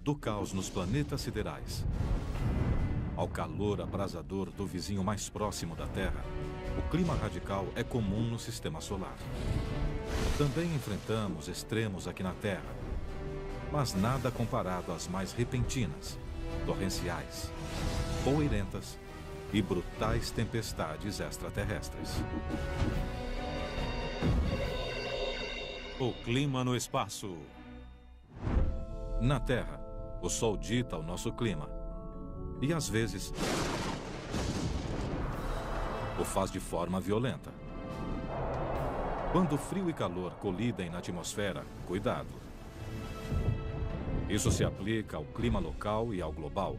Do caos nos planetas siderais ao calor abrasador do vizinho mais próximo da Terra, o clima radical é comum no sistema solar. Também enfrentamos extremos aqui na Terra, mas nada comparado às mais repentinas, torrenciais, poeirentas e brutais tempestades extraterrestres. O clima no espaço. Na Terra, o Sol dita o nosso clima. E, às vezes, o faz de forma violenta. Quando frio e calor colidem na atmosfera, cuidado. Isso se aplica ao clima local e ao global.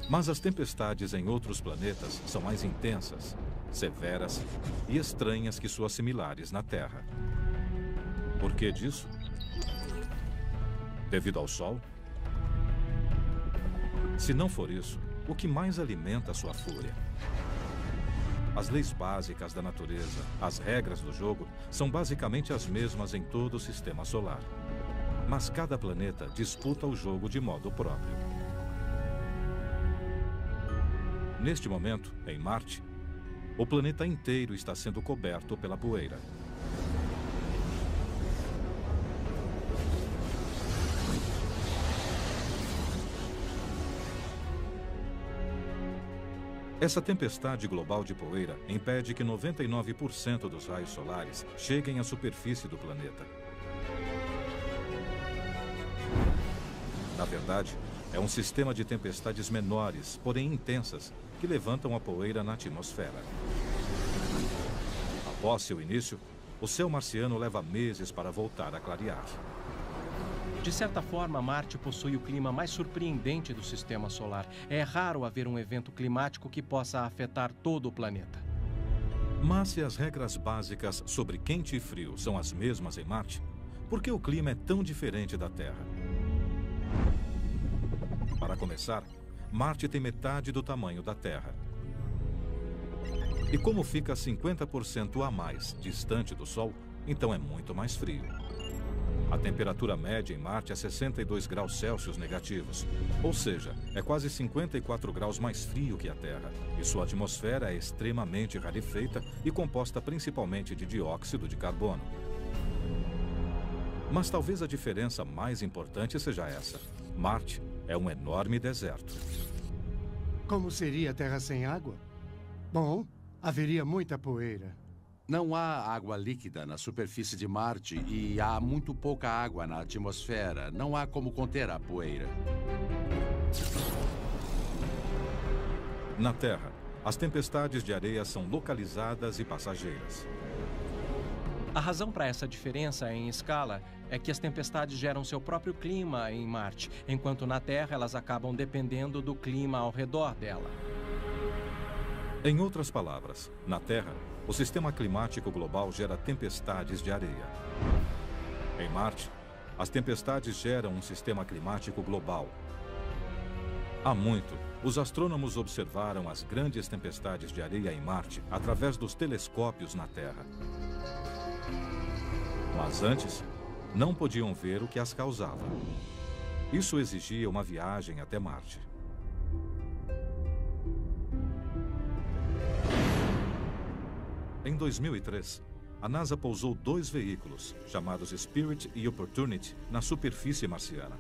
Mas as tempestades em outros planetas são mais intensas, severas e estranhas que suas similares na Terra. Por que disso? Devido ao Sol? Se não for isso, o que mais alimenta sua fúria? As leis básicas da natureza, as regras do jogo, são basicamente as mesmas em todo o sistema solar. Mas cada planeta disputa o jogo de modo próprio. Neste momento, em Marte, o planeta inteiro está sendo coberto pela poeira. Essa tempestade global de poeira impede que 99% dos raios solares cheguem à superfície do planeta. Na verdade, é um sistema de tempestades menores, porém intensas, que levantam a poeira na atmosfera. Após seu início, o céu marciano leva meses para voltar a clarear. De certa forma, Marte possui o clima mais surpreendente do sistema solar. É raro haver um evento climático que possa afetar todo o planeta. Mas se as regras básicas sobre quente e frio são as mesmas em Marte, por que o clima é tão diferente da Terra? Para começar, Marte tem metade do tamanho da Terra. E como fica 50% a mais distante do Sol, então é muito mais frio. A temperatura média em Marte é 62 graus Celsius negativos, ou seja, é quase 54 graus mais frio que a Terra, e sua atmosfera é extremamente rarefeita e composta principalmente de dióxido de carbono. Mas talvez a diferença mais importante seja essa. Marte é um enorme deserto. Como seria a Terra sem água? Bom, haveria muita poeira. Não há água líquida na superfície de Marte e há muito pouca água na atmosfera. Não há como conter a poeira. Na Terra, as tempestades de areia são localizadas e passageiras. A razão para essa diferença em escala é que as tempestades geram seu próprio clima em Marte, enquanto na Terra elas acabam dependendo do clima ao redor dela. Em outras palavras, na Terra, o sistema climático global gera tempestades de areia. Em Marte, as tempestades geram um sistema climático global. Há muito, os astrônomos observaram as grandes tempestades de areia em Marte através dos telescópios na Terra. Mas antes, não podiam ver o que as causava. Isso exigia uma viagem até Marte. Em 2003, a NASA pousou 2 veículos, chamados Spirit e Opportunity, na superfície marciana.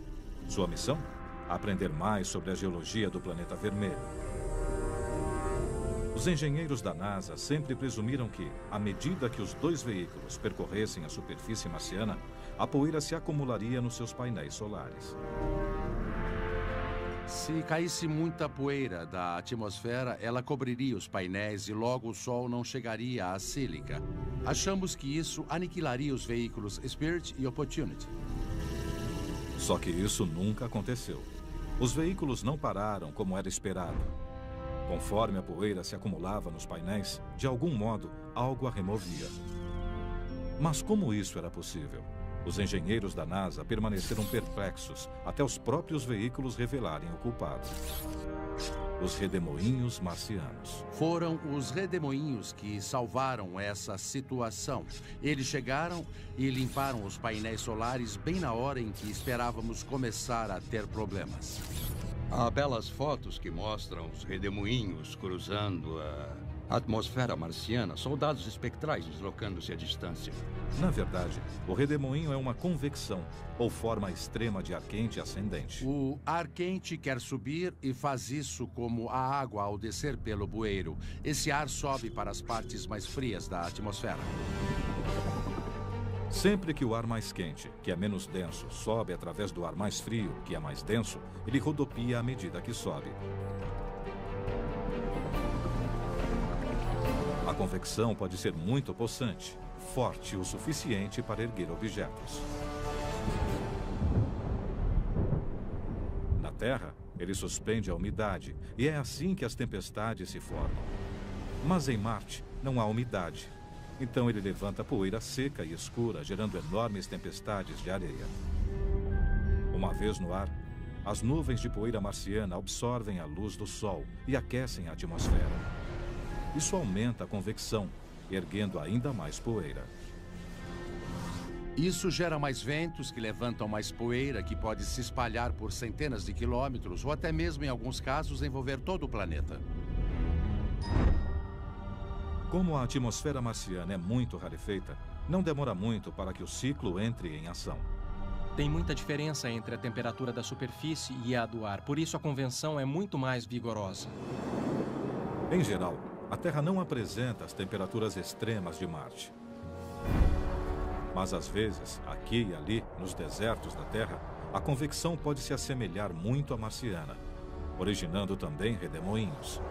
Sua missão? Aprender mais sobre a geologia do planeta vermelho. Os engenheiros da NASA sempre presumiram que, à medida que os 2 veículos percorressem a superfície marciana, a poeira se acumularia nos seus painéis solares. Se caísse muita poeira da atmosfera, ela cobriria os painéis e logo o Sol não chegaria à sílica. Achamos que isso aniquilaria os veículos Spirit e Opportunity. Só que isso nunca aconteceu. Os veículos não pararam como era esperado. Conforme a poeira se acumulava nos painéis, de algum modo, algo a removia. Mas como isso era possível? Os engenheiros da NASA permaneceram perplexos até os próprios veículos revelarem o culpado. os redemoinhos marcianos. Foram os redemoinhos que salvaram essa situação. Eles chegaram e limparam os painéis solares bem na hora em que esperávamos começar a ter problemas. Há belas fotos que mostram os redemoinhos cruzando a atmosfera marciana, soldados espectrais deslocando-se à distância. Na verdade, o redemoinho é uma convecção, ou forma extrema de ar quente ascendente. O ar quente quer subir e faz isso como a água ao descer pelo bueiro. Esse ar sobe para as partes mais frias da atmosfera. Sempre que o ar mais quente, que é menos denso, sobe através do ar mais frio, que é mais denso, ele rodopia à medida que sobe. A convecção pode ser muito possante, forte o suficiente para erguer objetos. Na Terra, ele suspende a umidade, e é assim que as tempestades se formam. Mas em Marte, não há umidade. Então ele levanta poeira seca e escura, gerando enormes tempestades de areia. Uma vez no ar, as nuvens de poeira marciana absorvem a luz do Sol e aquecem a atmosfera. Isso aumenta a convecção, erguendo ainda mais poeira. Isso gera mais ventos que levantam mais poeira, que pode se espalhar por centenas de quilômetros ou até mesmo, em alguns casos, envolver todo o planeta. Como a atmosfera marciana é muito rarefeita, não demora muito para que o ciclo entre em ação. Tem muita diferença entre a temperatura da superfície e a do ar, por isso a convecção é muito mais vigorosa. Em geral, a Terra não apresenta as temperaturas extremas de Marte. Mas às vezes, aqui e ali, nos desertos da Terra, a convecção pode se assemelhar muito à marciana, originando também redemoinhos.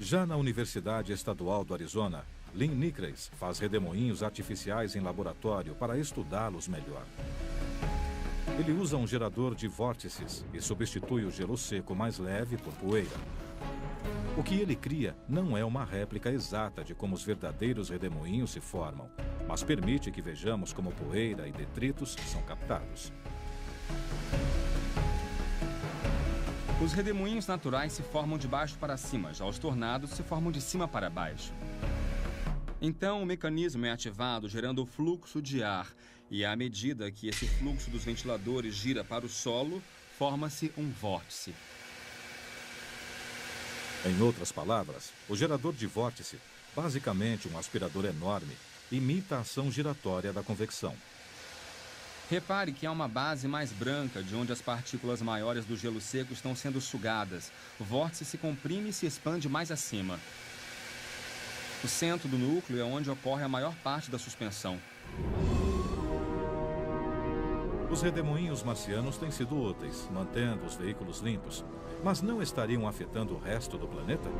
Já na Universidade Estadual do Arizona, Lynn Nicrace faz redemoinhos artificiais em laboratório para estudá-los melhor. Ele usa um gerador de vórtices e substitui o gelo seco mais leve por poeira. O que ele cria não é uma réplica exata de como os verdadeiros redemoinhos se formam, mas permite que vejamos como poeira e detritos são captados. Os redemoinhos naturais se formam de baixo para cima, já os tornados se formam de cima para baixo. Então, o mecanismo é ativado gerando o fluxo de ar, e à medida que esse fluxo dos ventiladores gira para o solo, forma-se um vórtice. Em outras palavras, o gerador de vórtice, basicamente um aspirador enorme, imita a ação giratória da convecção. Repare que há uma base mais branca de onde as partículas maiores do gelo seco estão sendo sugadas. O vórtice se comprime e se expande mais acima. O centro do núcleo é onde ocorre a maior parte da suspensão. Os redemoinhos marcianos têm sido úteis, mantendo os veículos limpos, mas não estariam afetando o resto do planeta?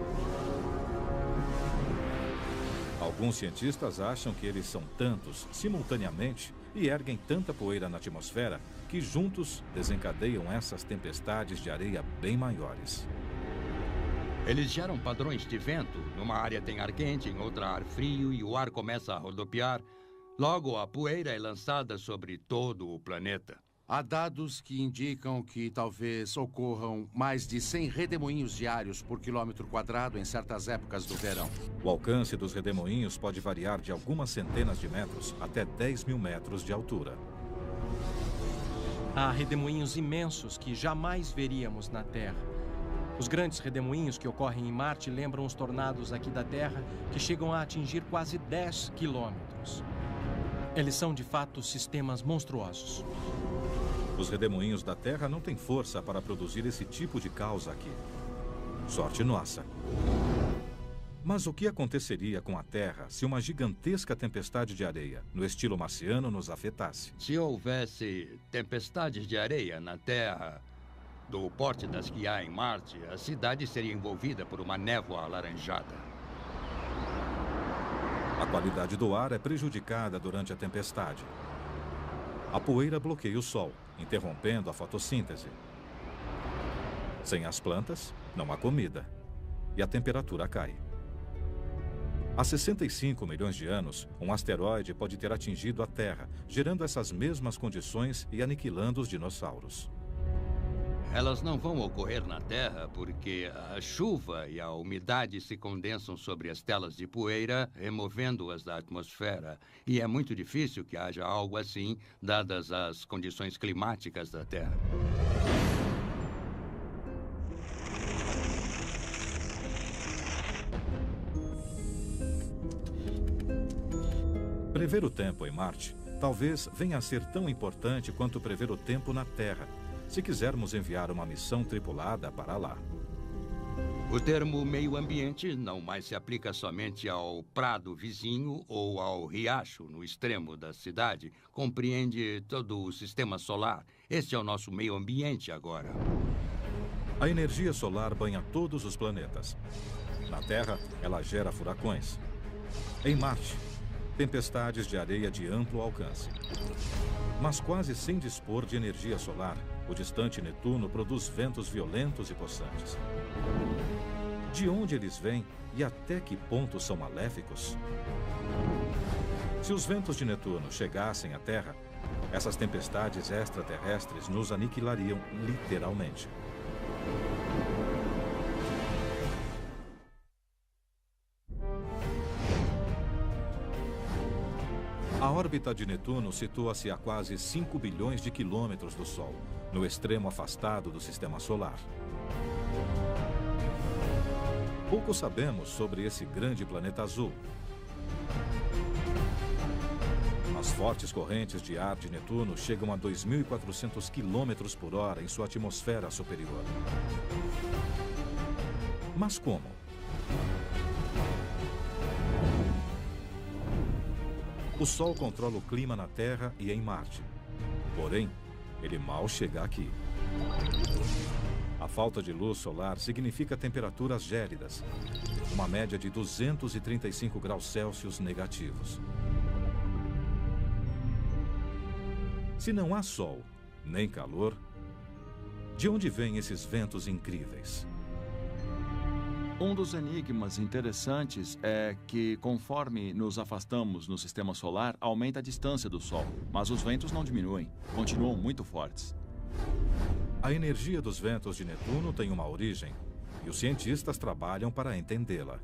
Alguns cientistas acham que eles são tantos simultaneamente e erguem tanta poeira na atmosfera que juntos desencadeiam essas tempestades de areia bem maiores. Eles geram padrões de vento. Numa área tem ar quente, em outra ar frio e o ar começa a rodopiar. Logo, a poeira é lançada sobre todo o planeta. Há dados que indicam que talvez ocorram mais de 100 redemoinhos diários por quilômetro quadrado em certas épocas do verão. O alcance dos redemoinhos pode variar de algumas centenas de metros até 10.000 metros de altura. Há redemoinhos imensos que jamais veríamos na Terra. Os grandes redemoinhos que ocorrem em Marte lembram os tornados aqui da Terra, que chegam a atingir quase 10 quilômetros. Eles são, de fato, sistemas monstruosos. Os redemoinhos da Terra não têm força para produzir esse tipo de caos aqui. Sorte nossa. Mas o que aconteceria com a Terra se uma gigantesca tempestade de areia, no estilo marciano, nos afetasse? Se houvesse tempestades de areia na Terra, do porte das que há em Marte, a cidade seria envolvida por uma névoa alaranjada. A qualidade do ar é prejudicada durante a tempestade. A poeira bloqueia o sol, interrompendo a fotossíntese. Sem as plantas, não há comida. E a temperatura cai. Há 65 milhões de anos, um asteroide pode ter atingido a Terra, gerando essas mesmas condições e aniquilando os dinossauros. Elas não vão ocorrer na Terra porque a chuva e a umidade se condensam sobre as telas de poeira, removendo-as da atmosfera. E é muito difícil que haja algo assim, dadas as condições climáticas da Terra. Prever o tempo em Marte talvez venha a ser tão importante quanto prever o tempo na Terra, se quisermos enviar uma missão tripulada para lá. O termo meio ambiente não mais se aplica somente ao prado vizinho ou ao riacho no extremo da cidade. Compreende todo o sistema solar. Este é o nosso meio ambiente agora. A energia solar banha todos os planetas. Na Terra, ela gera furacões. Em Marte, tempestades de areia de amplo alcance. Mas quase sem dispor de energia solar, o distante Netuno produz ventos violentos e possantes. De onde eles vêm e até que ponto são maléficos? Se os ventos de Netuno chegassem à Terra, essas tempestades extraterrestres nos aniquilariam literalmente. A órbita de Netuno situa-se a quase 5 bilhões de quilômetros do Sol, no extremo afastado do Sistema Solar. Pouco sabemos sobre esse grande planeta azul. As fortes correntes de ar de Netuno chegam a 2.400 km por hora em sua atmosfera superior. Mas como? O Sol controla o clima na Terra e em Marte. Porém, ele mal chega aqui. A falta de luz solar significa temperaturas gélidas, uma média de 235 graus Celsius negativos. Se não há sol, nem calor, de onde vêm esses ventos incríveis? Um dos enigmas interessantes é que, conforme nos afastamos no sistema solar, aumenta a distância do Sol, mas os ventos não diminuem, continuam muito fortes. A energia dos ventos de Netuno tem uma origem, e os cientistas trabalham para entendê-la.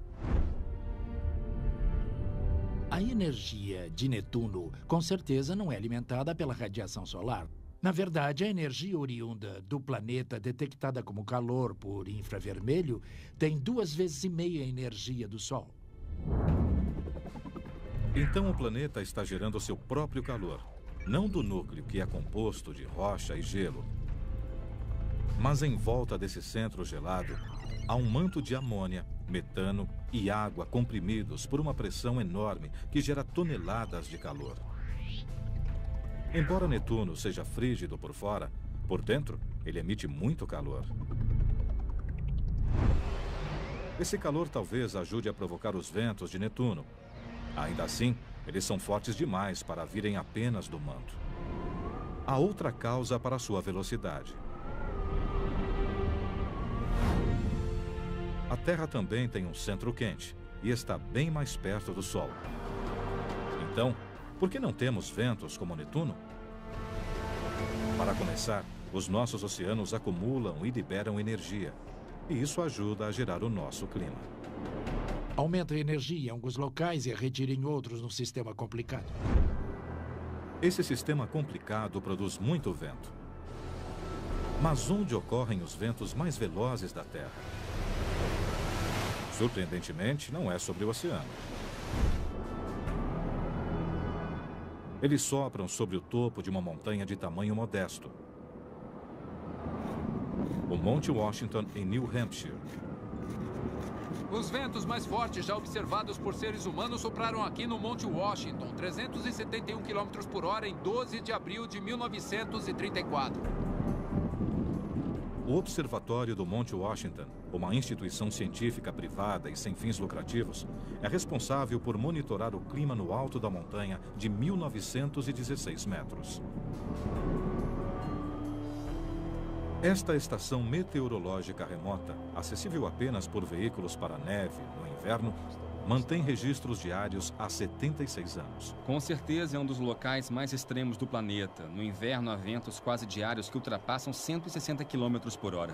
A energia de Netuno, com certeza, não é alimentada pela radiação solar. Na verdade, a energia oriunda do planeta, detectada como calor por infravermelho, tem 2,5 vezes a energia do Sol. Então o planeta está gerando seu próprio calor, não do núcleo que é composto de rocha e gelo. Mas em volta desse centro gelado, há um manto de amônia, metano e água comprimidos por uma pressão enorme que gera toneladas de calor. Embora Netuno seja frígido por fora, por dentro ele emite muito calor. Esse calor talvez ajude a provocar os ventos de Netuno. Ainda assim, eles são fortes demais para virem apenas do manto. Há outra causa para sua velocidade. A Terra também tem um centro quente e está bem mais perto do Sol. Então, por que não temos ventos como Netuno? Para começar, os nossos oceanos acumulam e liberam energia. E isso ajuda a gerar o nosso clima. Aumenta a energia em alguns locais e retira em outros num sistema complicado. Esse sistema complicado produz muito vento. Mas onde ocorrem os ventos mais velozes da Terra? Surpreendentemente, não é sobre o oceano. Eles sopram sobre o topo de uma montanha de tamanho modesto. O Monte Washington, em New Hampshire. Os ventos mais fortes já observados por seres humanos sopraram aqui no Monte Washington, 371 km por hora, em 12 de abril de 1934. O Observatório do Monte Washington, uma instituição científica privada e sem fins lucrativos, é responsável por monitorar o clima no alto da montanha de 1916 metros. Esta estação meteorológica remota, acessível apenas por veículos para neve no inverno, mantém registros diários há 76 anos. Com certeza é um dos locais mais extremos do planeta. No inverno há ventos quase diários que ultrapassam 160 km por hora.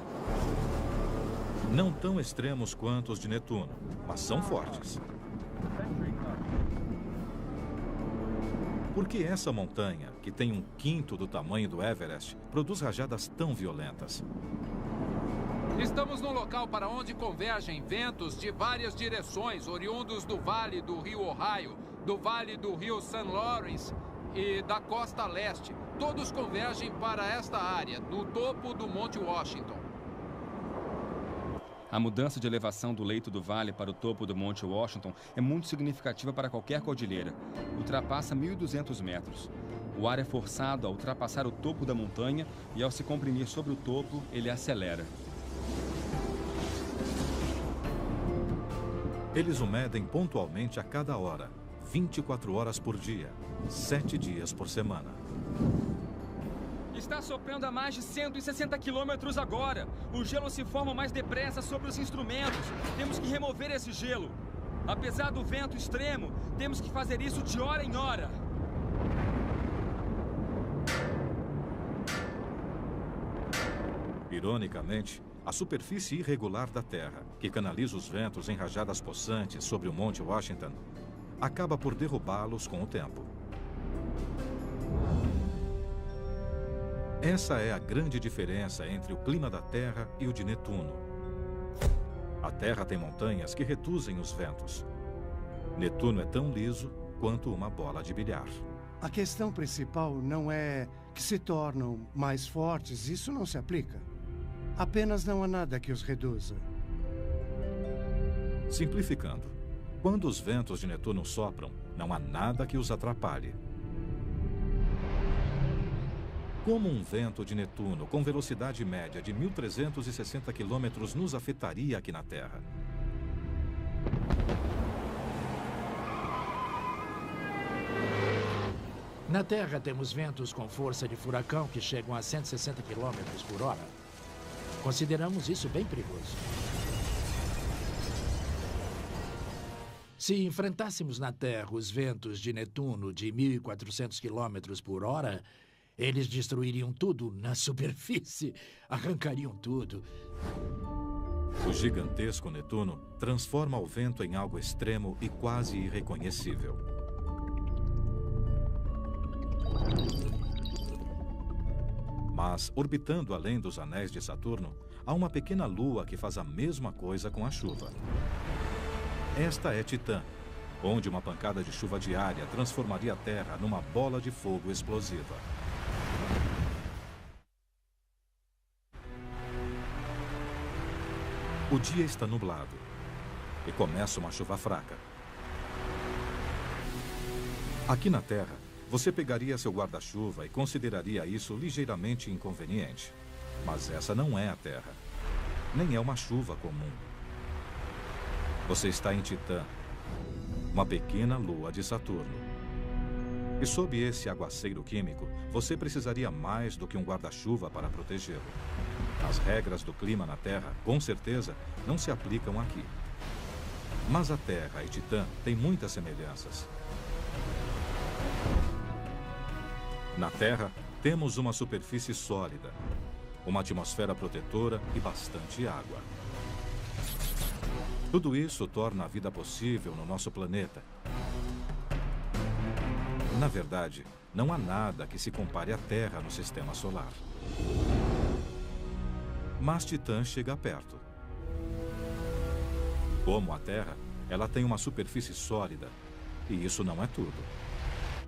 Não tão extremos quanto os de Netuno, mas são fortes. Por que essa montanha, que tem 1/5 do tamanho do Everest, produz rajadas tão violentas? Estamos no local para onde convergem ventos de várias direções, oriundos do vale do rio Ohio, do vale do rio St. Lawrence e da costa leste. Todos convergem para esta área, no topo do Monte Washington. A mudança de elevação do leito do vale para o topo do Monte Washington é muito significativa para qualquer cordilheira. Ultrapassa 1.200 metros. O ar é forçado a ultrapassar o topo da montanha e, ao se comprimir sobre o topo, ele acelera. Eles o medem pontualmente a cada hora, 24 horas por dia, 7 dias por semana. Está soprando a mais de 160 quilômetros agora. O gelo se forma mais depressa sobre os instrumentos. Temos que remover esse gelo. Apesar do vento extremo, temos que fazer isso de hora em hora. Ironicamente, a superfície irregular da Terra, que canaliza os ventos em rajadas possantes sobre o Monte Washington, acaba por derrubá-los com o tempo. Essa é a grande diferença entre o clima da Terra e o de Netuno. A Terra tem montanhas que reduzem os ventos. Netuno é tão liso quanto uma bola de bilhar. A questão principal não é que se tornam mais fortes, isso não se aplica. Apenas não há nada que os reduza. Simplificando, quando os ventos de Netuno sopram, não há nada que os atrapalhe. Como um vento de Netuno com velocidade média de 1.360 km nos afetaria aqui na Terra? Na Terra temos ventos com força de furacão que chegam a 160 km por hora. Consideramos isso bem perigoso. Se enfrentássemos na Terra os ventos de Netuno de 1.400 km por hora, eles destruiriam tudo na superfície, arrancariam tudo. O gigantesco Netuno transforma o vento em algo extremo e quase irreconhecível. Mas, orbitando além dos anéis de Saturno, há uma pequena lua que faz a mesma coisa com a chuva. Esta é Titã, onde uma pancada de chuva diária transformaria a Terra numa bola de fogo explosiva. O dia está nublado e começa uma chuva fraca. Aqui na Terra, você pegaria seu guarda-chuva e consideraria isso ligeiramente inconveniente. Mas essa não é a Terra. Nem é uma chuva comum. Você está em Titã, uma pequena lua de Saturno. E sob esse aguaceiro químico, você precisaria mais do que um guarda-chuva para protegê-lo. As regras do clima na Terra, com certeza, não se aplicam aqui. Mas a Terra e Titã têm muitas semelhanças. Na Terra, temos uma superfície sólida, uma atmosfera protetora e bastante água. Tudo isso torna a vida possível no nosso planeta. Na verdade, não há nada que se compare à Terra no sistema solar. Mas Titã chega perto. Como a Terra, ela tem uma superfície sólida, e isso não é tudo.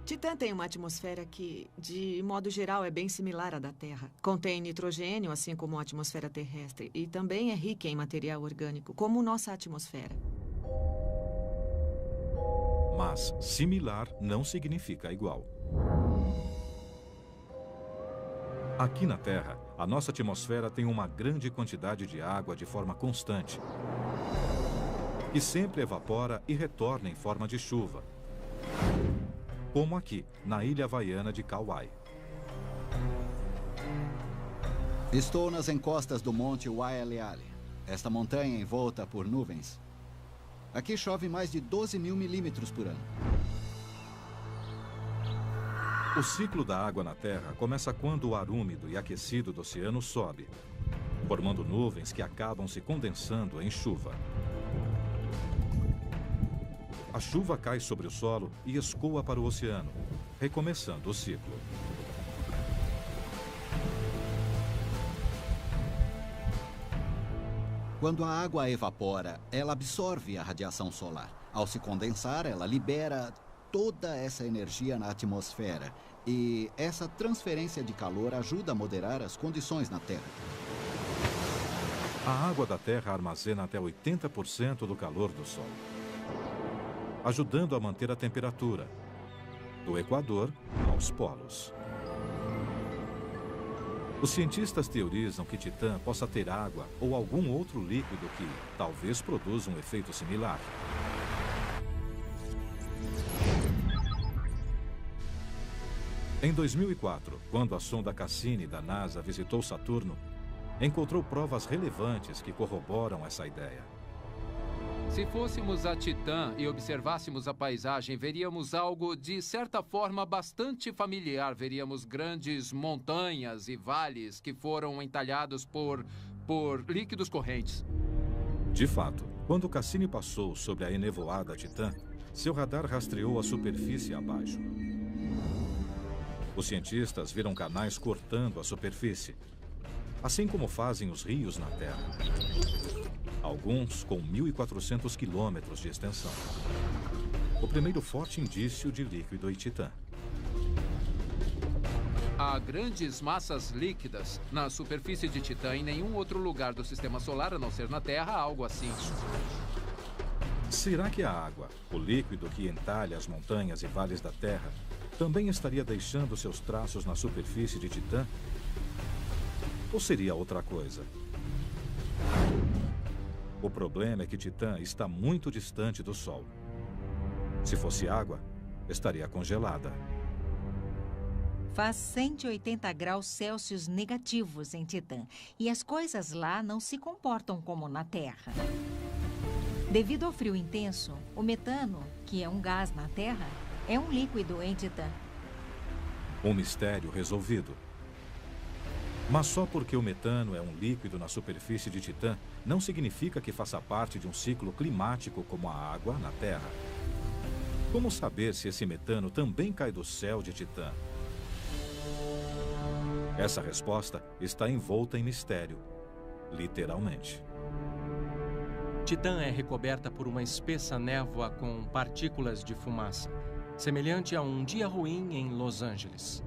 Titã tem uma atmosfera que, de modo geral, é bem similar à da Terra. Contém nitrogênio, assim como a atmosfera terrestre, e também é rica em material orgânico, como nossa atmosfera. Mas similar não significa igual. Aqui na Terra, a nossa atmosfera tem uma grande quantidade de água de forma constante, que sempre evapora e retorna em forma de chuva, como aqui, na ilha havaiana de Kauai. Estou nas encostas do Monte Waialeale. Esta montanha envolta por nuvens. Aqui chove mais de 12 mil milímetros por ano. O ciclo da água na Terra começa quando o ar úmido e aquecido do oceano sobe, formando nuvens que acabam se condensando em chuva. A chuva cai sobre o solo e escoa para o oceano, recomeçando o ciclo. Quando a água evapora, ela absorve a radiação solar. Ao se condensar, ela libera toda essa energia na atmosfera. E essa transferência de calor ajuda a moderar as condições na Terra. A água da Terra armazena até 80% do calor do Sol, ajudando a manter a temperatura, do Equador aos polos. Os cientistas teorizam que Titã possa ter água ou algum outro líquido que talvez produza um efeito similar. Em 2004, quando a sonda Cassini da NASA visitou Saturno, encontrou provas relevantes que corroboram essa ideia. Se fôssemos a Titã e observássemos a paisagem, veríamos algo de certa forma bastante familiar. Veríamos grandes montanhas e vales que foram entalhados por líquidos correntes. De fato, quando Cassini passou sobre a enevoada Titã, seu radar rastreou a superfície abaixo. Os cientistas viram canais cortando a superfície, assim como fazem os rios na Terra. Alguns com 1.400 quilômetros de extensão. O primeiro forte indício de líquido em Titã. Há grandes massas líquidas na superfície de Titã. Em nenhum outro lugar do Sistema Solar, a não ser na Terra, há algo assim. Será que a água, o líquido que entalha as montanhas e vales da Terra, também estaria deixando seus traços na superfície de Titã? Ou seria outra coisa? O problema é que Titã está muito distante do Sol. Se fosse água, estaria congelada. Faz 180 graus Celsius negativos em Titã, e as coisas lá não se comportam como na Terra. Devido ao frio intenso, o metano, que é um gás na Terra, é um líquido em Titã. Um mistério resolvido. Mas só porque o metano é um líquido na superfície de Titã, não significa que faça parte de um ciclo climático como a água na Terra. Como saber se esse metano também cai do céu de Titã? Essa resposta está envolta em mistério, literalmente. Titã é recoberta por uma espessa névoa com partículas de fumaça, semelhante a um dia ruim em Los Angeles.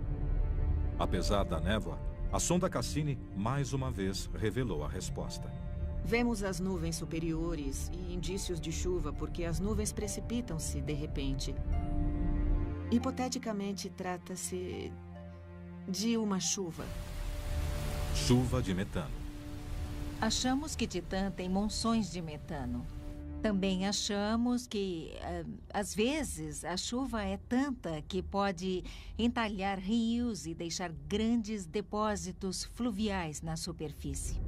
Apesar da névoa, a sonda Cassini, mais uma vez, revelou a resposta. Vemos as nuvens superiores e indícios de chuva porque as nuvens precipitam-se de repente. Hipoteticamente, trata-se de uma chuva. Chuva de metano. Achamos que Titã tem monções de metano. Também achamos que, às vezes, a chuva é tanta que pode entalhar rios e deixar grandes depósitos fluviais na superfície.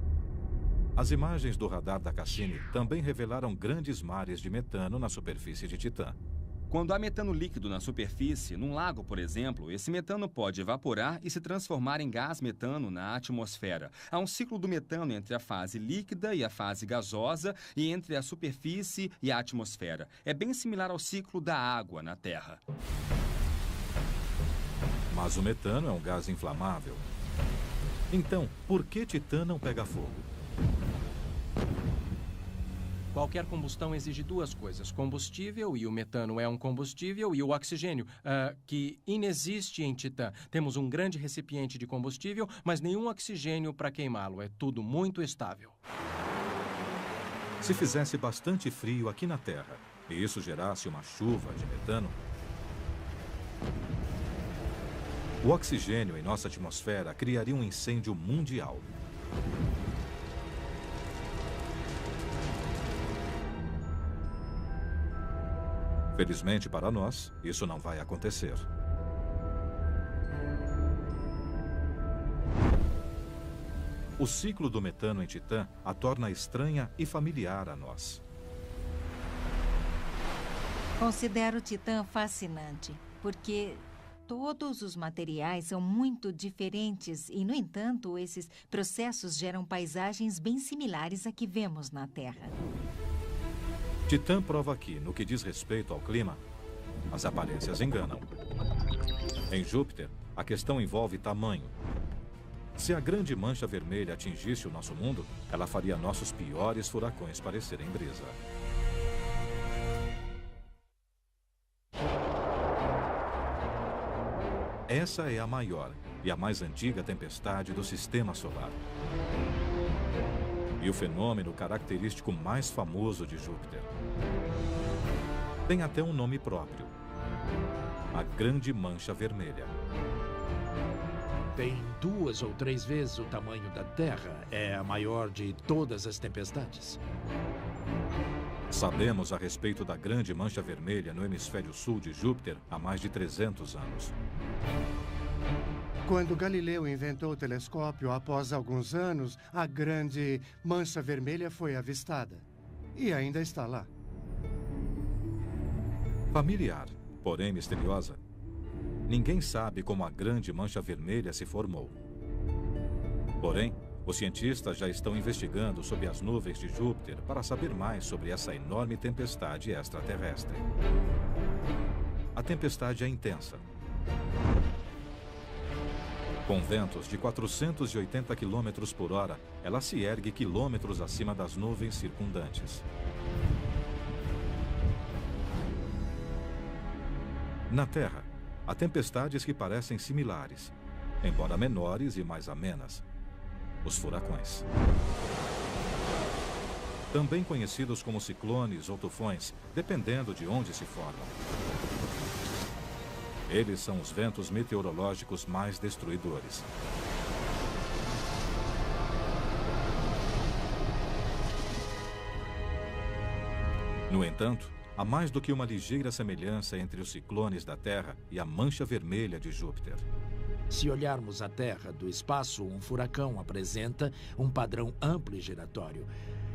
As imagens do radar da Cassini também revelaram grandes mares de metano na superfície de Titã. Quando há metano líquido na superfície, num lago, por exemplo, esse metano pode evaporar e se transformar em gás metano na atmosfera. Há um ciclo do metano entre a fase líquida e a fase gasosa e entre a superfície e a atmosfera. É bem similar ao ciclo da água na Terra. Mas o metano é um gás inflamável. Então, por que Titã não pega fogo? Qualquer combustão exige duas coisas: combustível, e o metano é um combustível, e o oxigênio, que inexiste em Titã. Temos um grande recipiente de combustível, mas nenhum oxigênio para queimá-lo. É tudo muito estável. Se fizesse bastante frio aqui na Terra, e isso gerasse uma chuva de metano, o oxigênio em nossa atmosfera criaria um incêndio mundial. Felizmente para nós, isso não vai acontecer. O ciclo do metano em Titã a torna estranha e familiar a nós. Considero Titã fascinante, porque todos os materiais são muito diferentes e, no entanto, esses processos geram paisagens bem similares à que vemos na Terra. Titã prova que, no que diz respeito ao clima, as aparências enganam. Em Júpiter, a questão envolve tamanho. Se a grande mancha vermelha atingisse o nosso mundo, ela faria nossos piores furacões parecerem brisa. Essa é a maior e a mais antiga tempestade do Sistema Solar. E o fenômeno característico mais famoso de Júpiter. Tem até um nome próprio: a Grande Mancha Vermelha. Tem 2 ou 3 vezes o tamanho da Terra. É a maior de todas as tempestades. Sabemos a respeito da Grande Mancha Vermelha no hemisfério sul de Júpiter há mais de 300 anos. Quando Galileu inventou o telescópio, após alguns anos, a Grande Mancha Vermelha foi avistada. E ainda está lá. Familiar, porém misteriosa. Ninguém sabe como a Grande Mancha Vermelha se formou. Porém, os cientistas já estão investigando sob as nuvens de Júpiter para saber mais sobre essa enorme tempestade extraterrestre. A tempestade é intensa. Com ventos de 480 km por hora, ela se ergue quilômetros acima das nuvens circundantes. Na Terra, há tempestades que parecem similares, embora menores e mais amenas: os furacões. Também conhecidos como ciclones ou tufões, dependendo de onde se formam. Eles são os ventos meteorológicos mais destruidores. No entanto, há mais do que uma ligeira semelhança entre os ciclones da Terra e a Mancha Vermelha de Júpiter. Se olharmos a Terra do espaço, um furacão apresenta um padrão amplo e giratório.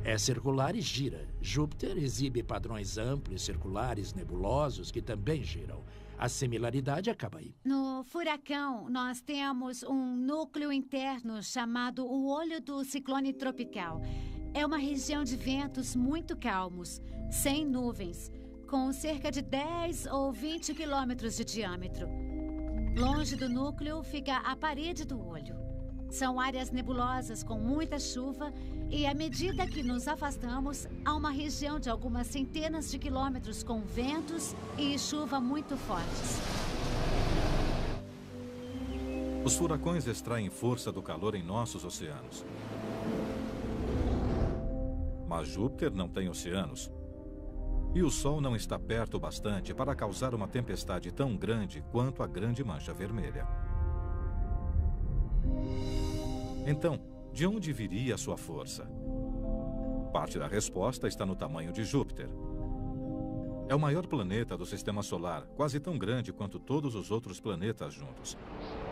É circular e gira. Júpiter exibe padrões amplos, circulares, nebulosos, que também giram. A similaridade acaba aí. No furacão, nós temos um núcleo interno chamado o olho do ciclone tropical. É uma região de ventos muito calmos, sem nuvens, com cerca de 10 ou 20 quilômetros de diâmetro. Longe do núcleo fica a parede do olho. São áreas nebulosas com muita chuva e, à medida que nos afastamos, há uma região de algumas centenas de quilômetros com ventos e chuva muito fortes. Os furacões extraem força do calor em nossos oceanos. Mas Júpiter não tem oceanos. E o Sol não está perto o bastante para causar uma tempestade tão grande quanto a Grande Mancha Vermelha. Então, de onde viria a sua força? Parte da resposta está no tamanho de Júpiter. É o maior planeta do Sistema Solar, quase tão grande quanto todos os outros planetas juntos.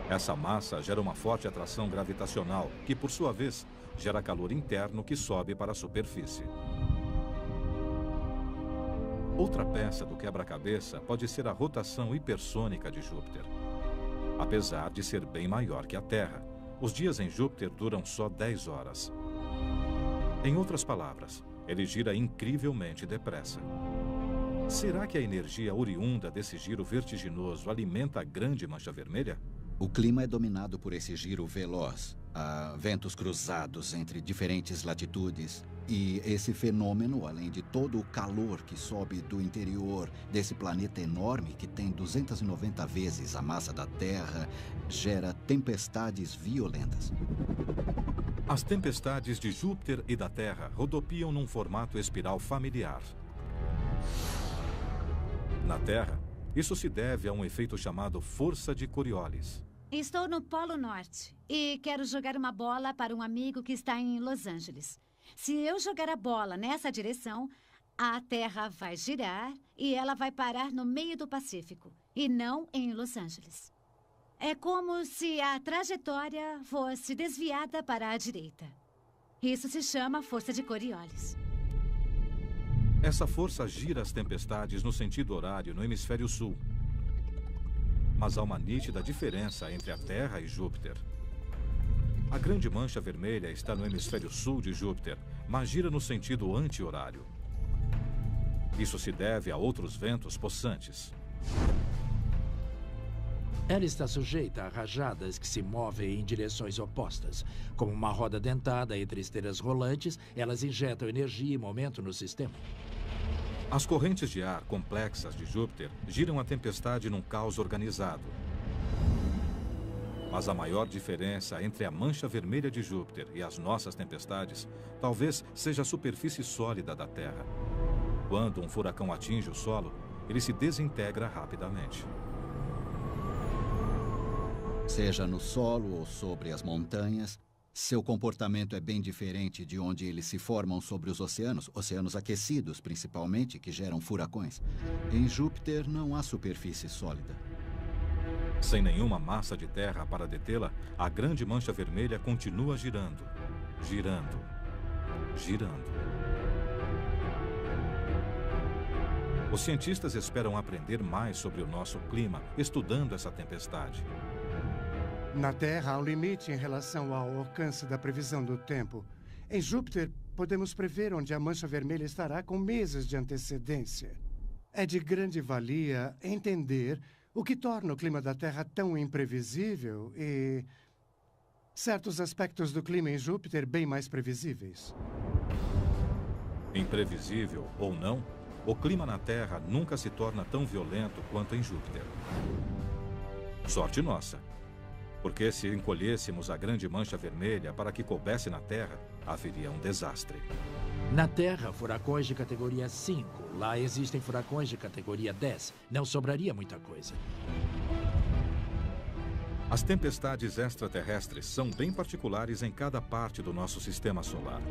Essa massa gera uma forte atração gravitacional, que, por sua vez, gera calor interno que sobe para a superfície. Outra peça do quebra-cabeça pode ser a rotação hipersônica de Júpiter. Apesar de ser bem maior que a Terra, os dias em Júpiter duram só 10 horas. Em outras palavras, ele gira incrivelmente depressa. Será que a energia oriunda desse giro vertiginoso alimenta a Grande Mancha Vermelha? O clima é dominado por esse giro veloz. Há ventos cruzados entre diferentes latitudes. E esse fenômeno, além de todo o calor que sobe do interior desse planeta enorme que tem 290 vezes a massa da Terra, gera tempestades violentas. As tempestades de Júpiter e da Terra rodopiam num formato espiral familiar. Na Terra, isso se deve a um efeito chamado força de Coriolis. Estou no Polo Norte e quero jogar uma bola para um amigo que está em Los Angeles. Se eu jogar a bola nessa direção, a Terra vai girar e ela vai parar no meio do Pacífico, e não em Los Angeles. É como se a trajetória fosse desviada para a direita. Isso se chama força de Coriolis. Essa força gira as tempestades no sentido horário no hemisfério sul. Mas há uma nítida diferença entre a Terra e Júpiter. A grande mancha vermelha está no hemisfério sul de Júpiter, mas gira no sentido anti-horário. Isso se deve a outros ventos possantes. Ela está sujeita a rajadas que se movem em direções opostas. Como uma roda dentada entre esteiras rolantes, elas injetam energia e momento no sistema. As correntes de ar complexas de Júpiter giram a tempestade num caos organizado. Mas a maior diferença entre a mancha vermelha de Júpiter e as nossas tempestades talvez seja a superfície sólida da Terra. Quando um furacão atinge o solo, ele se desintegra rapidamente. Seja no solo ou sobre as montanhas, seu comportamento é bem diferente de onde eles se formam sobre os oceanos aquecidos principalmente, que geram furacões. Em Júpiter não há superfície sólida. Sem nenhuma massa de terra para detê-la, a grande mancha vermelha continua girando, girando, girando. Os cientistas esperam aprender mais sobre o nosso clima, estudando essa tempestade. Na Terra, há um limite em relação ao alcance da previsão do tempo. Em Júpiter, podemos prever onde a mancha vermelha estará com meses de antecedência. É de grande valia entender o que torna o clima da Terra tão imprevisível e certos aspectos do clima em Júpiter bem mais previsíveis. Imprevisível ou não, o clima na Terra nunca se torna tão violento quanto em Júpiter. Sorte nossa, porque se encolhêssemos a grande mancha vermelha para que coubesse na Terra, haveria um desastre. Na Terra, furacões de categoria 5. Lá existem furacões de categoria 10. Não sobraria muita coisa. As tempestades extraterrestres são bem particulares em cada parte do nosso sistema solar.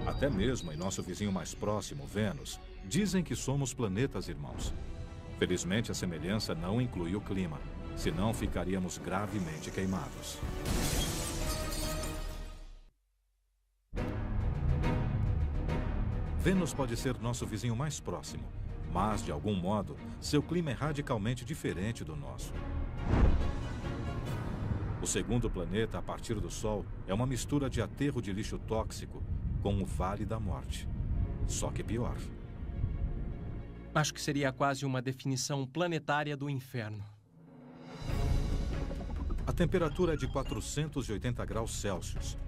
Até mesmo em nosso vizinho mais próximo, Vênus, dizem que somos planetas irmãos. Felizmente, a semelhança não inclui o clima. Senão ficaríamos gravemente queimados. Vênus pode ser nosso vizinho mais próximo, mas, de algum modo, seu clima é radicalmente diferente do nosso. O segundo planeta, a partir do Sol, é uma mistura de aterro de lixo tóxico com o Vale da Morte. Só que pior. Acho que seria quase uma definição planetária do inferno. A temperatura é de 480 graus Celsius.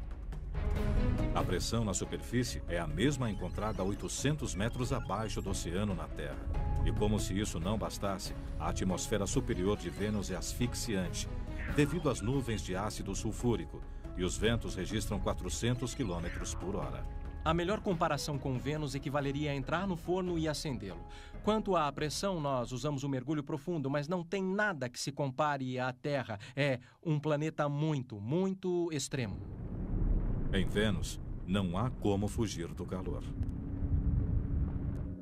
A pressão na superfície é a mesma encontrada a 800 metros abaixo do oceano na Terra. E como se isso não bastasse, a atmosfera superior de Vênus é asfixiante, devido às nuvens de ácido sulfúrico, e os ventos registram 400 km por hora. A melhor comparação com Vênus equivaleria a entrar no forno e acendê-lo. Quanto à pressão, nós usamos o mergulho profundo, mas não tem nada que se compare à Terra. É um planeta muito, muito extremo. Em Vênus, não há como fugir do calor.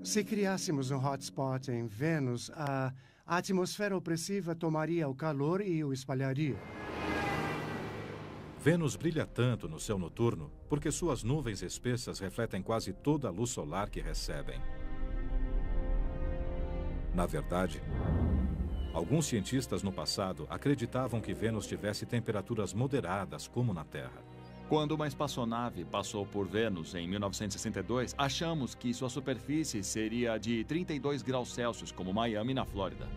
Se criássemos um hotspot em Vênus, a atmosfera opressiva tomaria o calor e o espalharia. Vênus brilha tanto no céu noturno porque suas nuvens espessas refletem quase toda a luz solar que recebem. Na verdade, alguns cientistas no passado acreditavam que Vênus tivesse temperaturas moderadas como na Terra. Quando uma espaçonave passou por Vênus em 1962, achamos que sua superfície seria de 32 graus Celsius, como Miami, na Flórida.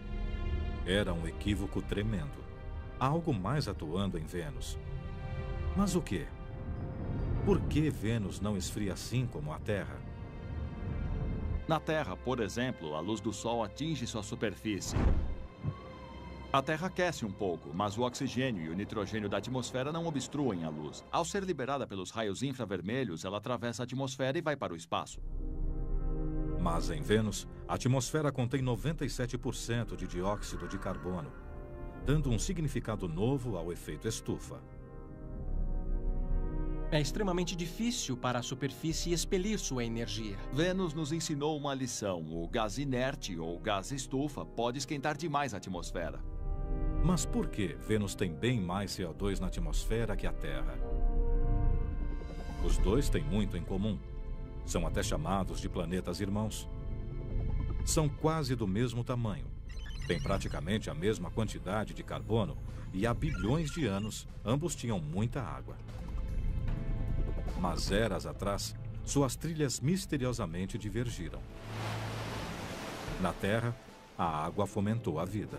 Era um equívoco tremendo. Há algo mais atuando em Vênus. Mas o quê? Por que Vênus não esfria assim como a Terra? Na Terra, por exemplo, a luz do Sol atinge sua superfície. A Terra aquece um pouco, mas o oxigênio e o nitrogênio da atmosfera não obstruem a luz. Ao ser liberada pelos raios infravermelhos, ela atravessa a atmosfera e vai para o espaço. Mas em Vênus, a atmosfera contém 97% de dióxido de carbono, dando um significado novo ao efeito estufa. É extremamente difícil para a superfície expelir sua energia. Vênus nos ensinou uma lição. O gás inerte ou gás estufa pode esquentar demais a atmosfera. Mas por que Vênus tem bem mais CO2 na atmosfera que a Terra? Os dois têm muito em comum. São até chamados de planetas irmãos. São quase do mesmo tamanho. Têm praticamente a mesma quantidade de carbono e há bilhões de anos ambos tinham muita água. Mas eras atrás, suas trilhas misteriosamente divergiram. Na Terra, a água fomentou a vida.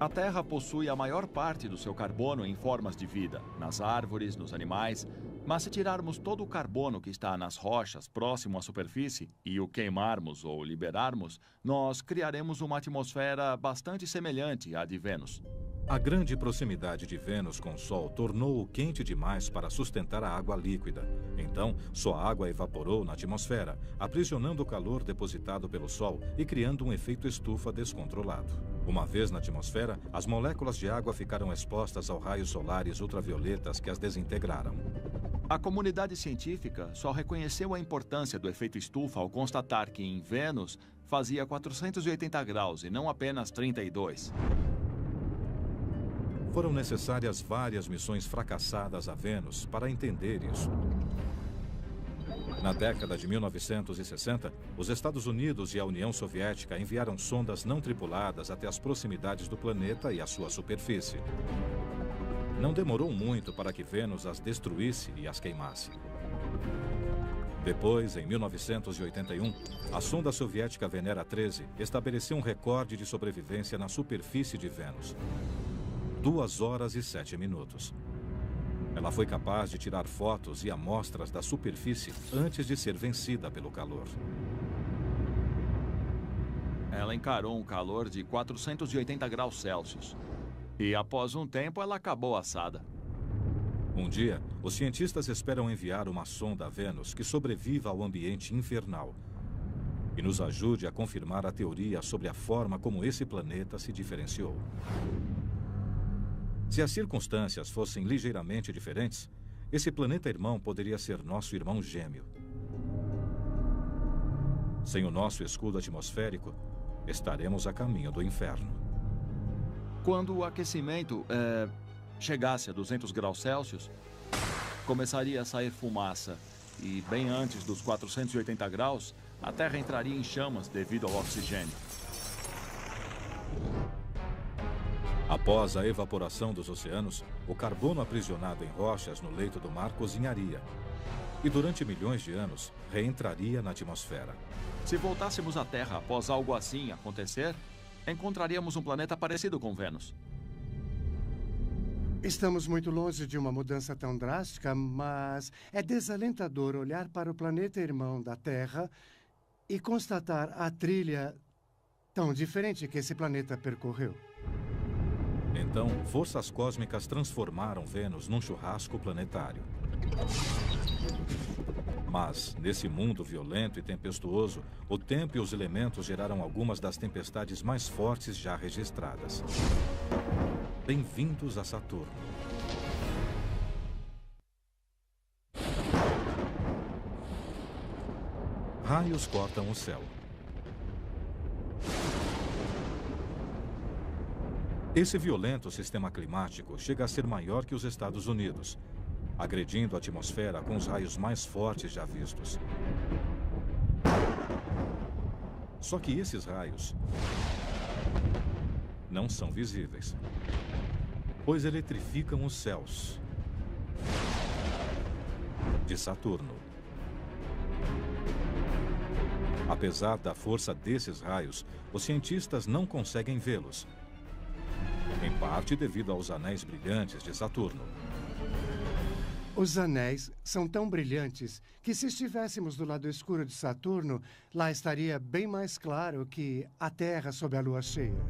A Terra possui a maior parte do seu carbono em formas de vida, nas árvores, nos animais. Mas se tirarmos todo o carbono que está nas rochas próximo à superfície e o queimarmos ou liberarmos, nós criaremos uma atmosfera bastante semelhante à de Vênus. A grande proximidade de Vênus com o Sol tornou-o quente demais para sustentar a água líquida. Então, sua água evaporou na atmosfera, aprisionando o calor depositado pelo Sol e criando um efeito estufa descontrolado. Uma vez na atmosfera, as moléculas de água ficaram expostas aos raios solares ultravioletas que as desintegraram. A comunidade científica só reconheceu a importância do efeito estufa ao constatar que em Vênus fazia 480 graus e não apenas 32. Foram necessárias várias missões fracassadas a Vênus para entender isso. Na década de 1960, os Estados Unidos e a União Soviética enviaram sondas não tripuladas até as proximidades do planeta e a sua superfície. Não demorou muito para que Vênus as destruísse e as queimasse. Depois, em 1981, a sonda soviética Venera 13 estabeleceu um recorde de sobrevivência na superfície de Vênus. 2 horas e 7 minutos. Ela foi capaz de tirar fotos e amostras da superfície antes de ser vencida pelo calor. Ela encarou um calor de 480 graus Celsius. E após um tempo, ela acabou assada. Um dia, os cientistas esperam enviar uma sonda a Vênus que sobreviva ao ambiente infernal e nos ajude a confirmar a teoria sobre a forma como esse planeta se diferenciou. Se as circunstâncias fossem ligeiramente diferentes, esse planeta irmão poderia ser nosso irmão gêmeo. Sem o nosso escudo atmosférico, estaremos a caminho do inferno. Quando o aquecimento chegasse a 200 graus Celsius, começaria a sair fumaça. E bem antes dos 480 graus, a Terra entraria em chamas devido ao oxigênio. Após a evaporação dos oceanos, o carbono aprisionado em rochas no leito do mar cozinharia. E durante milhões de anos, reentraria na atmosfera. Se voltássemos à Terra após algo assim acontecer, encontraríamos um planeta parecido com Vênus. Estamos muito longe de uma mudança tão drástica, mas é desalentador olhar para o planeta irmão da Terra e constatar a trilha tão diferente que esse planeta percorreu. Então, forças cósmicas transformaram Vênus num churrasco planetário. Mas, nesse mundo violento e tempestuoso, o tempo e os elementos geraram algumas das tempestades mais fortes já registradas. Bem-vindos a Saturno. Raios cortam o céu. Esse violento sistema climático chega a ser maior que os Estados Unidos, agredindo a atmosfera com os raios mais fortes já vistos. Só que esses raios não são visíveis, pois eletrificam os céus de Saturno. Apesar da força desses raios, os cientistas não conseguem vê-los, em parte devido aos anéis brilhantes de Saturno. Os anéis são tão brilhantes que, se estivéssemos do lado escuro de Saturno, lá estaria bem mais claro que a Terra sob a lua cheia.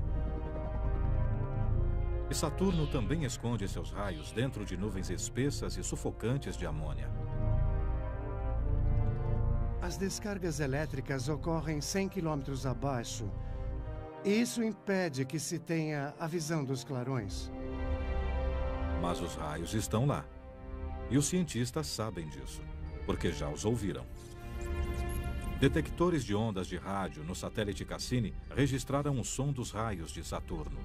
E Saturno também esconde seus raios dentro de nuvens espessas e sufocantes de amônia. As descargas elétricas ocorrem 100 quilômetros abaixo. E isso impede que se tenha a visão dos clarões. Mas os raios estão lá. E os cientistas sabem disso, porque já os ouviram. Detectores de ondas de rádio no satélite Cassini registraram o som dos raios de Saturno.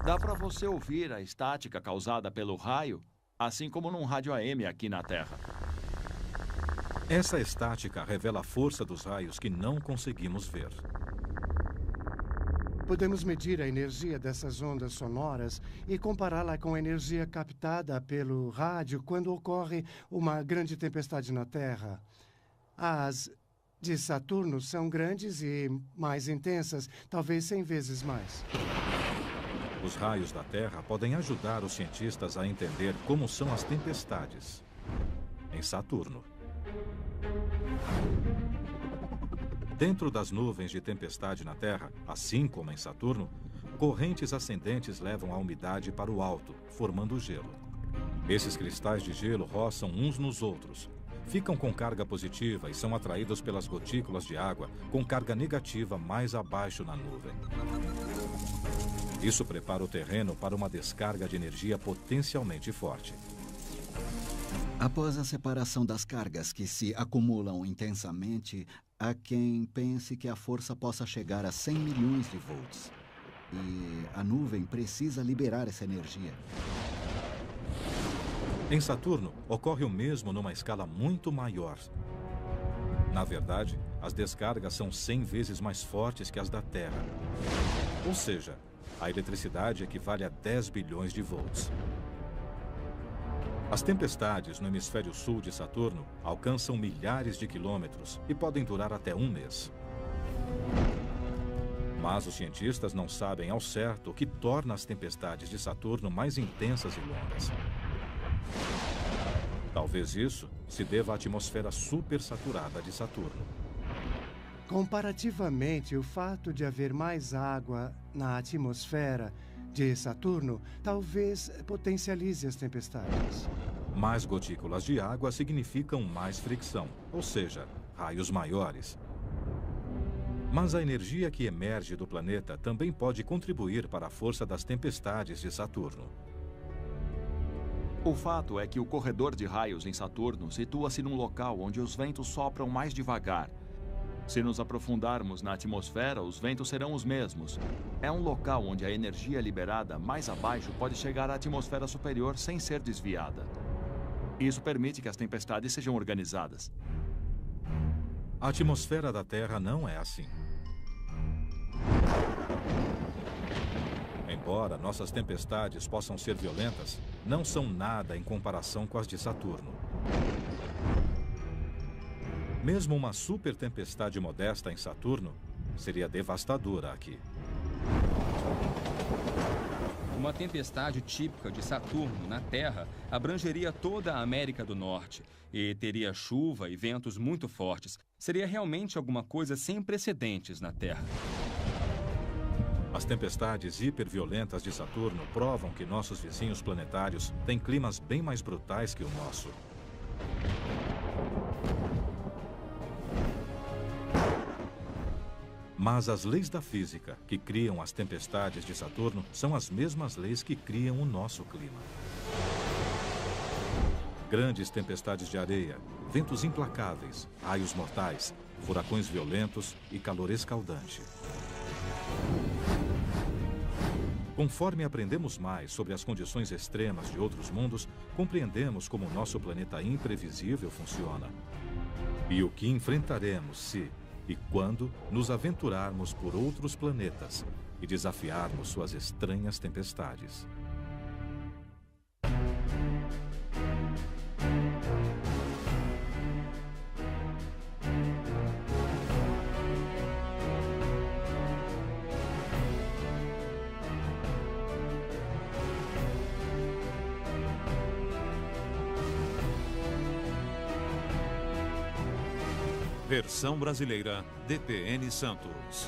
Dá para você ouvir a estática causada pelo raio assim como num rádio AM aqui na Terra. Essa estática revela a força dos raios que não conseguimos ver. Podemos medir a energia dessas ondas sonoras e compará-la com a energia captada pelo rádio quando ocorre uma grande tempestade na Terra. As de Saturno são grandes e mais intensas, talvez 100 vezes mais. Os raios da Terra podem ajudar os cientistas a entender como são as tempestades em Saturno. Dentro das nuvens de tempestade na Terra, assim como em Saturno, correntes ascendentes levam a umidade para o alto, formando gelo. Esses cristais de gelo roçam uns nos outros, ficam com carga positiva e são atraídos pelas gotículas de água com carga negativa mais abaixo na nuvem. Isso prepara o terreno para uma descarga de energia potencialmente forte. Após a separação das cargas que se acumulam intensamente, há quem pense que a força possa chegar a 100 milhões de volts. E a nuvem precisa liberar essa energia. Em Saturno, ocorre o mesmo numa escala muito maior. Na verdade, as descargas são 100 vezes mais fortes que as da Terra. Ou seja, a eletricidade equivale a 10 bilhões de volts. As tempestades no hemisfério sul de Saturno alcançam milhares de quilômetros e podem durar até um mês. Mas os cientistas não sabem ao certo o que torna as tempestades de Saturno mais intensas e longas. Talvez isso se deva à atmosfera supersaturada de Saturno. Comparativamente, o fato de haver mais água na atmosfera de Saturno talvez potencialize as tempestades. Mais gotículas de água significam mais fricção, ou seja, raios maiores. Mas a energia que emerge do planeta também pode contribuir para a força das tempestades de Saturno. O fato é que o corredor de raios em Saturno situa-se num local onde os ventos sopram mais devagar. Se nos aprofundarmos na atmosfera, os ventos serão os mesmos. É um local onde a energia liberada mais abaixo pode chegar à atmosfera superior sem ser desviada. Isso permite que as tempestades sejam organizadas. A atmosfera da Terra não é assim. Embora nossas tempestades possam ser violentas, não são nada em comparação com as de Saturno. Mesmo uma super tempestade modesta em Saturno seria devastadora aqui. Uma tempestade típica de Saturno na Terra abrangeria toda a América do Norte e teria chuva e ventos muito fortes. Seria realmente alguma coisa sem precedentes na Terra. As tempestades hiperviolentas de Saturno provam que nossos vizinhos planetários têm climas bem mais brutais que o nosso. Mas as leis da física que criam as tempestades de Saturno são as mesmas leis que criam o nosso clima. Grandes tempestades de areia, ventos implacáveis, raios mortais, furacões violentos e calor escaldante. Conforme aprendemos mais sobre as condições extremas de outros mundos, compreendemos como o nosso planeta imprevisível funciona. E o que enfrentaremos se e quando nos aventurarmos por outros planetas e desafiarmos suas estranhas tempestades. Versão brasileira, DPN Santos.